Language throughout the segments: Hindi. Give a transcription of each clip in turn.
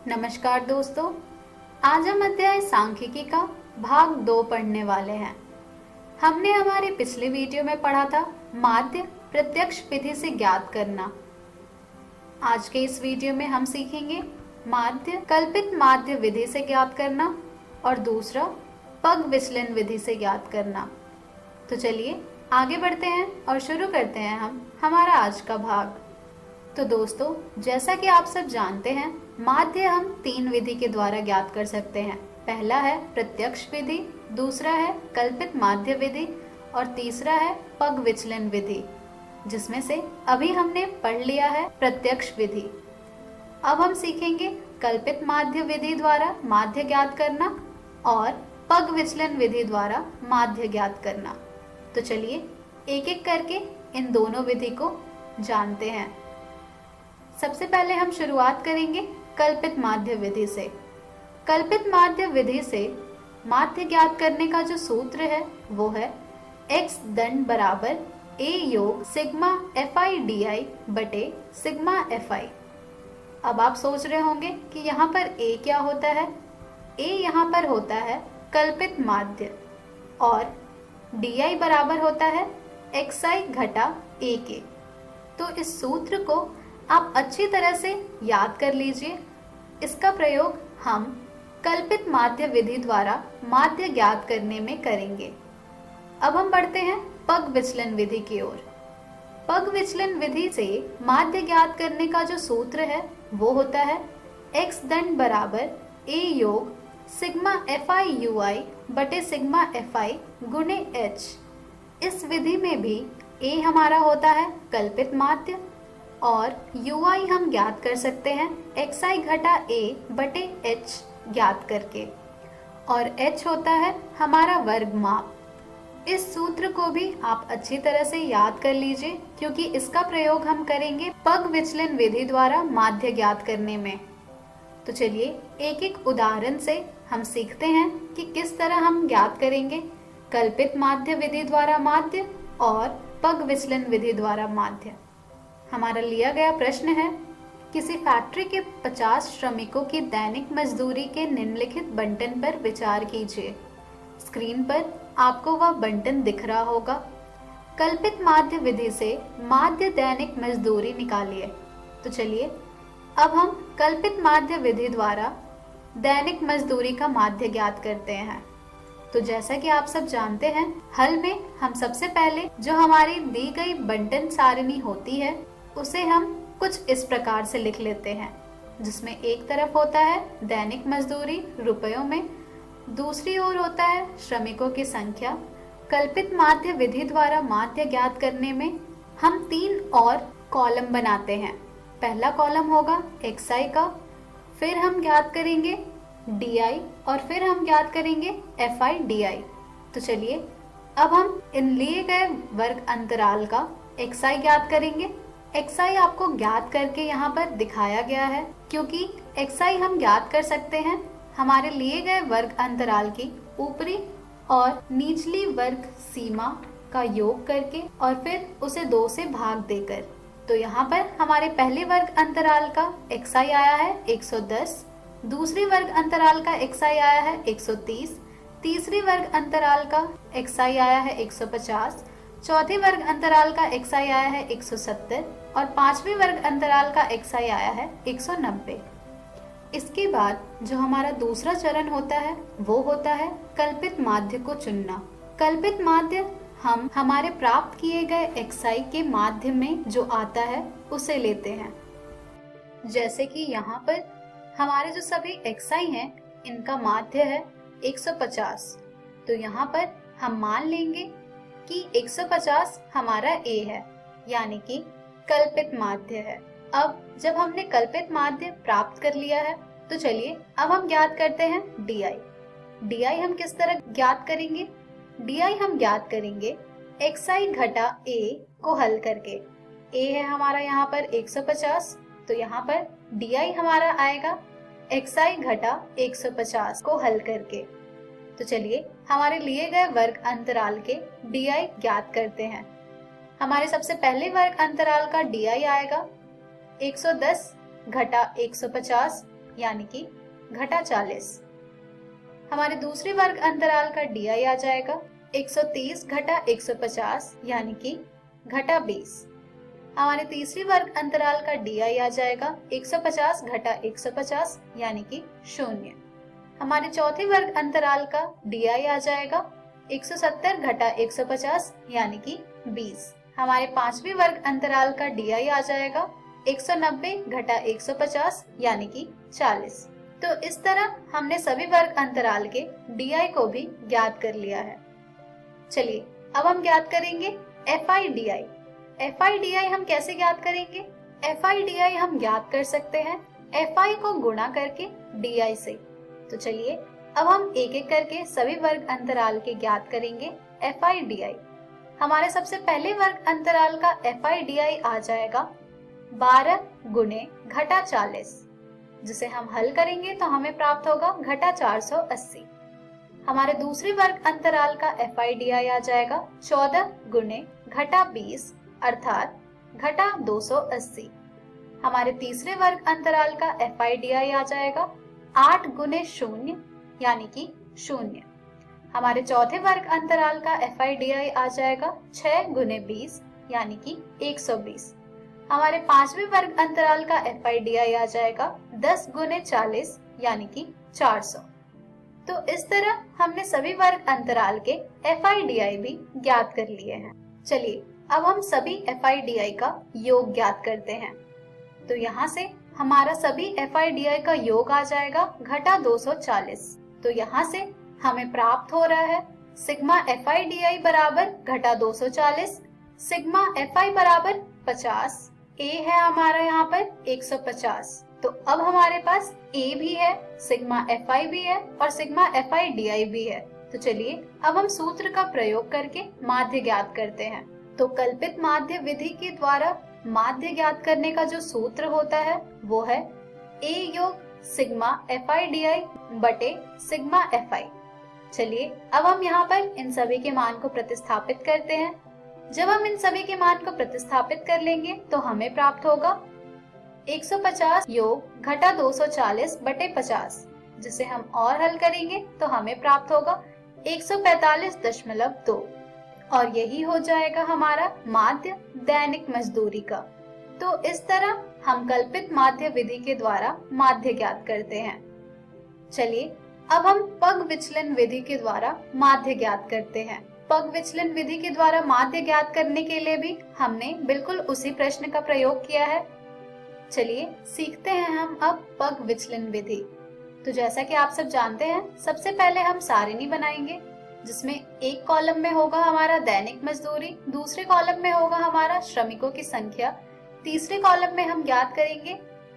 नमस्कार दोस्तों, आज हम अध्याय सांख्यिकी का भाग 2 पढ़ने वाले हैं। हमने हमारे पिछले वीडियो में पढ़ा था माध्य प्रत्यक्ष विधि से ज्ञात करना। आज के इस वीडियो में हम सीखेंगे माध्य कल्पित माध्य विधि से ज्ञात करना और दूसरा पग विचलन विधि से ज्ञात करना। तो चलिए आगे बढ़ते हैं और शुरू करते हैं हम हमारा आज का भाग। तो दोस्तों, जैसा कि आप सब जानते हैं, माध्य हम 3 विधि के द्वारा ज्ञात कर सकते हैं। पहला है प्रत्यक्ष विधि, दूसरा है कल्पित माध्य विधि और तीसरा है पग विचलन विधि, जिसमें से अभी हमने पढ़ लिया है प्रत्यक्ष विधि। अब हम सीखेंगे कल्पित माध्य विधि द्वारा माध्य ज्ञात करना और पग विचलन विधि द्वारा माध्य ज्ञात करना। तो चलिए एक एक करके इन दोनों विधि को जानते हैं। सबसे पहले हम शुरुआत करेंगे कल्पित माध्य विधि से। कल्पित माध्य विधि से माध्य ज्ञात करने का जो सूत्र है वो है x दंड बराबर a योग सिग्मा FI/DI बटे सिग्मा FI। अब आप सोच रहे होंगे कि यहाँ पर a क्या होता है। a यहाँ पर होता है कल्पित माध्य और DI बराबर होता है xi घटा a के। तो इस सूत्र को आप अच्छी तरह से याद कर लीजिए। इसका प्रयोग हम कल्पित माध्य विधि द्वारा माध्य ज्ञात करने में करेंगे। अब हम बढ़ते हैं पग विचलन विधि की ओर। पग विचलन विधि से माध्य ज्ञात करने का जो सूत्र है वो होता है x दंड बराबर a योग सिग्मा FI/UI बटे सिग्मा FI गुणे h। इस विधि में भी a हमारा होता है कल्पित माध्य और UI हम ज्ञात कर सकते हैं xi घटा a बटे h ज्ञात करके, और h होता है हमारा वर्ग माप। इस सूत्र को भी आप अच्छी तरह से याद कर लीजिए, क्योंकि इसका प्रयोग हम करेंगे पग विचलन विधि द्वारा माध्य ज्ञात करने में। तो चलिए एक एक उदाहरण से हम सीखते हैं कि किस तरह हम ज्ञात करेंगे कल्पित माध्य विधि द्वारा माध्य और पग विचलन विधि द्वारा माध्य। हमारा लिया गया प्रश्न है, किसी फैक्ट्री के 50 श्रमिकों की दैनिक मजदूरी के निम्नलिखित बंटन पर विचार कीजिए। स्क्रीन पर आपको वह बंटन दिख रहा होगा। कल्पित माध्य विधि से माध्य दैनिक मजदूरी निकालिए। तो चलिए अब हम कल्पित माध्य विधि द्वारा दैनिक मजदूरी का माध्य ज्ञात करते हैं। तो जैसा कि आप सब जानते हैं, हल में हम सबसे पहले जो हमारी दी गई बंटन सारणी होती है उसे हम कुछ इस प्रकार से लिख लेते हैं, जिसमें एक तरफ होता है दैनिक मजदूरी रुपयों में, दूसरी ओर होता है श्रमिकों की संख्या। कल्पित माध्य विधि द्वारा माध्य ज्ञात करने में हम 3 और कॉलम बनाते हैं। पहला कॉलम होगा xi का, फिर हम ज्ञात करेंगे DI और फिर हम ज्ञात करेंगे FI/DI। तो चलिए अब हम इन लिए गए वर्ग अंतराल का xi ज्ञात करेंगे। xi आपको ज्ञात करके यहाँ पर दिखाया गया है, क्योंकि xi हम ज्ञात कर सकते हैं हमारे लिए गए वर्ग अंतराल की ऊपरी और निचली वर्ग सीमा का योग करके और फिर उसे 2 से भाग देकर। तो यहाँ पर हमारे पहले वर्ग अंतराल का xi आया है 110, दूसरी वर्ग अंतराल का xi आया है 130, तीसरी वर्ग अंतराल का xi आया है 150, चौथी वर्ग अंतराल का xi आया है 170 और पांचवी वर्ग अंतराल का xi आया है 190। इसके बाद जो हमारा दूसरा चरण होता है वो होता है कल्पित माध्य को चुनना। कल्पित माध्य हम हमारे प्राप्त किए गए xi के माध्य में जो आता है उसे लेते हैं। जैसे कि यहाँ पर हमारे जो सभी xi हैं इनका माध्य है 150। तो यहाँ पर हम मान लेंगे कि 150 हमारा a है, यानी कि कल्पित माध्य है। अब जब हमने कल्पित माध्य प्राप्त कर लिया है तो चलिए अब हम ज्ञात करते हैं DI। DI हम किस तरह ज्ञात करेंगे? DI हम ज्ञात करेंगे xi घटा a को हल करके। a है हमारा यहाँ पर 150, तो यहाँ पर DI हमारा आएगा xi घटा 150 को हल करके। तो चलिए हमारे लिए गए वर्ग अंतराल के DI ज्ञात करते हैं। हमारे सबसे पहले वर्ग अंतराल का DI आएगा 110 घटा 150 यानी कि घटा 40। हमारे दूसरे वर्ग अंतराल का DI आ जाएगा 130 घटा 150 यानी कि घटा 20। हमारे तीसरी वर्ग अंतराल का DI आ जाएगा 150 घटा 150 यानी कि 0। हमारे चौथे वर्ग अंतराल का DI आ जाएगा 170 घटा 150 यानी कि 20। हमारे पांचवी वर्ग अंतराल का DI आ जाएगा 190 घटा 150 यानी कि 40। तो इस तरह हमने सभी वर्ग अंतराल के DI को भी ज्ञात कर लिया है। चलिए अब हम ज्ञात करेंगे FI/DI। FI/DI हम कैसे ज्ञात करेंगे? FI/DI हम ज्ञात कर सकते हैं FI को गुणा करके DI से। तो चलिए अब हम एक एक करके सभी वर्ग अंतराल के ज्ञात करेंगे FI/DI। हमारे सबसे पहले वर्ग अंतराल का FI/DI आ जाएगा 12 गुणे घटा 40, जिसे हम हल करेंगे तो हमें प्राप्त होगा घटा 480। हमारे दूसरे वर्ग अंतराल का FI/DI आ जाएगा 14 गुणे घटा 20 अर्थात घटा 280। हमारे तीसरे वर्ग अंतराल का FI/DI आ जाएगा 8 गुणे 0 यानी कि 0। हमारे चौथे वर्ग अंतराल का FI/DI आ जाएगा 6 गुणे 20 यानी कि 120। हमारे पांचवें वर्ग अंतराल का FI/DI आ जाएगा 10 गुणे 40 यानी कि 400। तो इस तरह हमने सभी वर्ग अंतराल के FI/DI भी ज्ञात कर लिए हैं। चलिए अब हम सभी FI/DI का योग ज्ञात करते हैं। तो यहाँ से हमारा सभी FI/DI का योग आ जाएगा घटा 240। तो यहाँ से हमें प्राप्त हो रहा है सिग्मा FI/DI बराबर घटा 240, सिग्मा FI बराबर 50, A है हमारा यहाँ पर 150। तो अब हमारे पास A भी है, सिग्मा FI भी है और सिग्मा FI/DI भी है। तो चलिए अब हम सूत्र का प्रयोग करके माध्य ज्ञात करते हैं। तो कल्पित माध्य विधि के द्वारा माध्य ज्ञात करने का जो सूत्र होता है वो है A योग सिग्मा FI/DI बटे सिग्मा FI। चलिए अब हम यहाँ पर इन सभी के मान को प्रतिस्थापित करते हैं। जब हम इन सभी के मान को प्रतिस्थापित कर लेंगे तो हमें प्राप्त होगा 150 योग घटा 240 बटे 50, जिसे हम और हल करेंगे तो हमें प्राप्त होगा 145.2 और यही हो जाएगा हमारा माध्य दैनिक मजदूरी का। तो इस तरह हम कल्पित माध्य विधि के द्वारा माध्य ज्ञात करते हैं। चलिए अब हम पग विचलन विधि के द्वारा माध्य ज्ञात करते हैं। पग विचलन विधि के द्वारा माध्य ज्ञात करने के लिए भी हमने बिल्कुल उसी प्रश्न का प्रयोग किया है। चलिए सीखते हैं हम अब पग विचलन विधि। तो जैसा कि आप सब जानते हैं, सबसे पहले हम सारिणी बनाएंगे जिसमें एक कॉलम में होगा हमारा दैनिक मजदूरी, दूसरे कॉलम में होगा हमारा श्रमिकों की संख्या, तीसरे कॉलम में हम ज्ञात करेंगे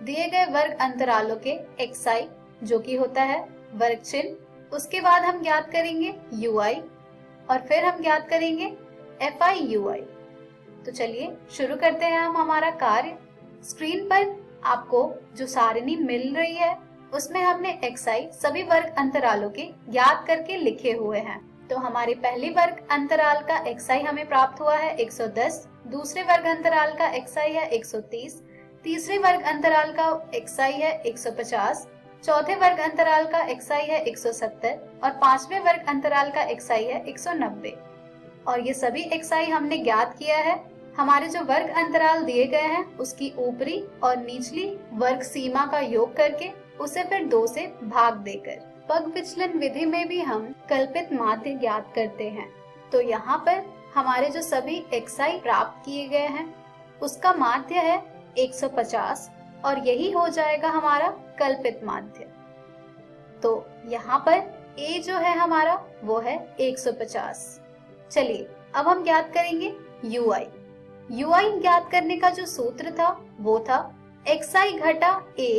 दिए गए वर्ग अंतरालों के XI जो कि होता है वर्ग चिन्ह। उसके बाद हम ज्ञात करेंगे UI और फिर हम ज्ञात करेंगे FI/UI। तो चलिए शुरू करते हैं हम हमारा कार्य। स्क्रीन पर आपको जो सारिणी मिल रही है उसमें हमने XI सभी वर्ग अंतरालों के ज्ञात करके लिखे हुए हैं। तो हमारे पहले वर्ग अंतराल का XI हमें प्राप्त हुआ है 110, दूसरे वर्ग अंतराल का XI है 130, तीसरे वर्ग अंतराल का XI है 150, चौथे वर्ग अंतराल का XI है 170 और पांचवें वर्ग अंतराल का XI है 190। और ये सभी XI हमने ज्ञात किया है हमारे जो वर्ग अंतराल दिए गए हैं उसकी ऊपरी और निचली वर्ग सीमा का योग करके उसे फिर 2 से भाग देकर। पग विचलन विधि में भी हम कल्पित माध्य ज्ञात करते हैं। तो यहाँ पर हमारे जो सभी XI प्राप्त किए गए हैं उसका माध्य है 150 और यही हो जाएगा हमारा कल्पित माध्य। तो यहाँ पर A जो है हमारा वो है 150। चलिए अब हम ज्ञात करेंगे UI। UI ज्ञात करने का जो सूत्र था वो था XI घटा A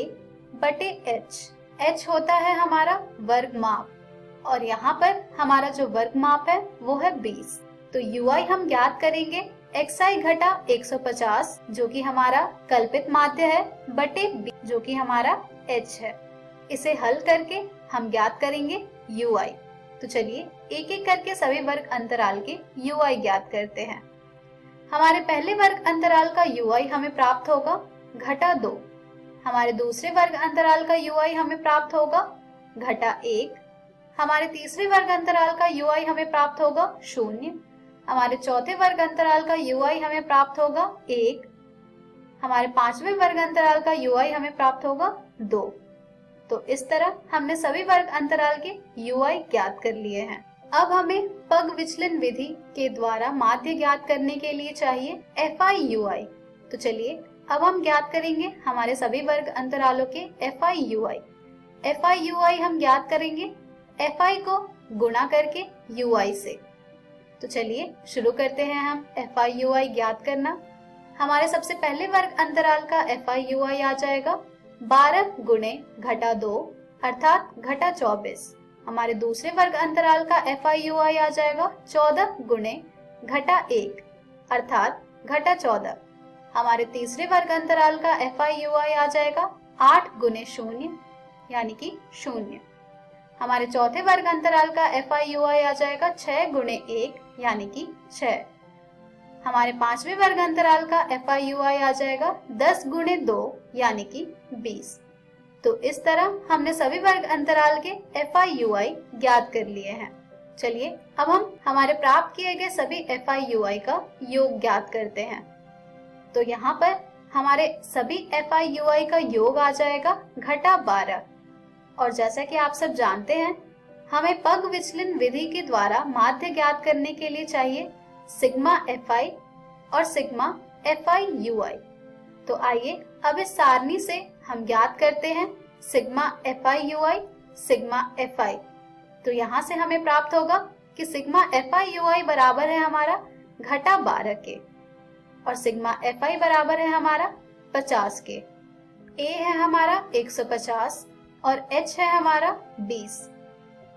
बटे H। H होता है हमारा वर्ग माप और यहाँ पर हमारा जो वर्ग माप है वो है 20। तो UI हम ज्ञात करेंगे XI घटा 150 जो कि हमारा कल्पित माध्य है बटे B जो कि हमारा H है। इसे हल करके हम ज्ञात करेंगे UI। तो चलिए एक एक करके सभी वर्ग अंतराल के UI ज्ञात करते हैं। हमारे पहले वर्ग अंतराल का UI हमें प्राप्त होगा घटा 2। हमारे दूसरे वर्ग अंतराल का ui हमें प्राप्त होगा -1। हमारे तीसरे वर्ग अंतराल का ui हमें प्राप्त होगा 0। हमारे चौथे वर्ग अंतराल का ui हमें प्राप्त होगा 1। हमारे पांचवें वर्ग अंतराल का ui हमें प्राप्त होगा 2। तो इस तरह हमने सभी वर्ग अंतराल के ui ज्ञात कर लिए हैं। अब हमें पग विचलन विधि के द्वारा माध्य ज्ञात करने के लिए चाहिए FI/UI। तो चलिए अब हम ज्ञात करेंगे हमारे सभी वर्ग अंतरालों के FI/UI। FI/UI हम ज्ञात करेंगे FI को गुणा करके UI से। तो चलिए शुरू करते हैं हम FI/UI ज्ञात करना। हमारे सबसे पहले वर्ग अंतराल का FI/UI आ जाएगा 12 गुणे -2 अर्थात -24। हमारे दूसरे वर्ग अंतराल का FI/UI आ जाएगा 14 गुणे -1 अर्थात -14। हमारे तीसरे वर्ग अंतराल का FI/UI आ जाएगा 8 गुणे 0 यानी कि 0। हमारे चौथे वर्ग अंतराल का FI/UI आ जाएगा 6 गुणे 1 यानी कि 6। हमारे पांचवें वर्ग अंतराल का FI/UI आ जाएगा 10 गुणे 2 यानी कि 20। तो इस तरह हमने सभी वर्ग अंतराल के FI/UI ज्ञात कर लिए हैं। चलिए अब हम हमारे प्राप्त किए गए सभी FI/UI का योग ज्ञात करते हैं। तो यहाँ पर हमारे सभी FI/UI का योग आ जाएगा -12। और जैसा कि आप सब जानते हैं, हमें पग विचलन विधि के द्वारा माध्य ज्ञात करने के लिए चाहिए सिग्मा FI और सिग्मा FI/UI। तो आइए अब इस सारणी से हम ज्ञात करते हैं सिग्मा FI/UI, सिग्मा FI। तो यहाँ से हमें प्राप्त होगा कि सिग्मा FI/UI बराबर है हमारा -12 के और सिग्मा FI बराबर है हमारा 50 के। A है हमारा 150 और H है हमारा 20।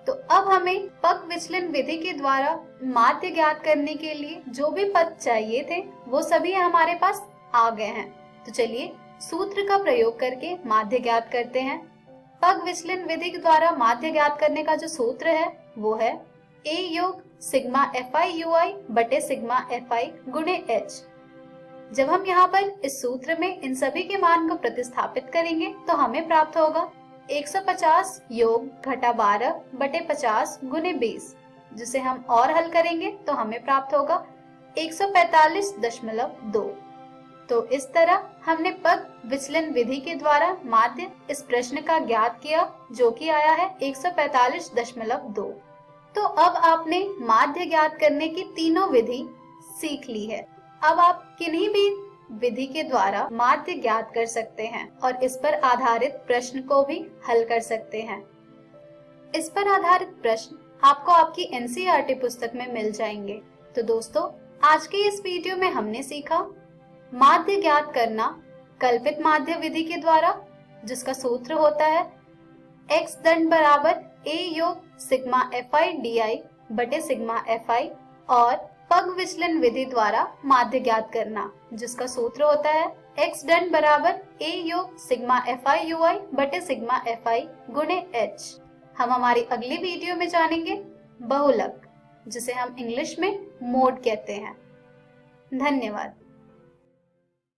तो अब हमें पग विचलन विधि के द्वारा माध्य ज्ञात करने के लिए जो भी पद चाहिए थे वो सभी हमारे पास आ गए हैं। तो चलिए सूत्र का प्रयोग करके माध्य ज्ञात करते हैं। पग विचलन विधि के द्वारा माध्य ज्ञात करने का जो सूत्र है वो है A योग सिग्मा FI/UI बटे सिग्मा FI गुणे H। जब हम यहाँ पर इस सूत्र में इन सभी के मान को प्रतिस्थापित करेंगे तो हमें प्राप्त होगा 150 योग -12 बटे 50 गुणे 20, जिसे हम और हल करेंगे तो हमें प्राप्त होगा 145.2। तो इस तरह हमने पग विचलन विधि के द्वारा माध्य इस प्रश्न का ज्ञात किया, जो कि आया है 145.2। तो अब आपने माध्य ज्ञात करने की तीनों विधि सीख ली है। अब आप किन्हीं भी विधि के द्वारा माध्य ज्ञात कर सकते हैं और इस पर आधारित प्रश्न को भी हल कर सकते हैं। इस पर आधारित प्रश्न आपको आपकी NCERT पुस्तक में मिल जाएंगे। तो दोस्तों, आज के इस वीडियो में हमने सीखा माध्य ज्ञात करना कल्पित माध्य विधि के द्वारा, जिसका सूत्र होता है x दंड बराबर A योग सिग्मा FI/DI बटे सिग्मा FI, और पग विचलन विधि द्वारा माध्य ज्ञात करना, जिसका सूत्र होता है x दंड बराबर A योग सिग्मा FI/UI बटे सिग्मा FI गुणे H। हम हमारी अगली वीडियो में जानेंगे बहुलक, जिसे हम इंग्लिश में मोड कहते हैं। धन्यवाद।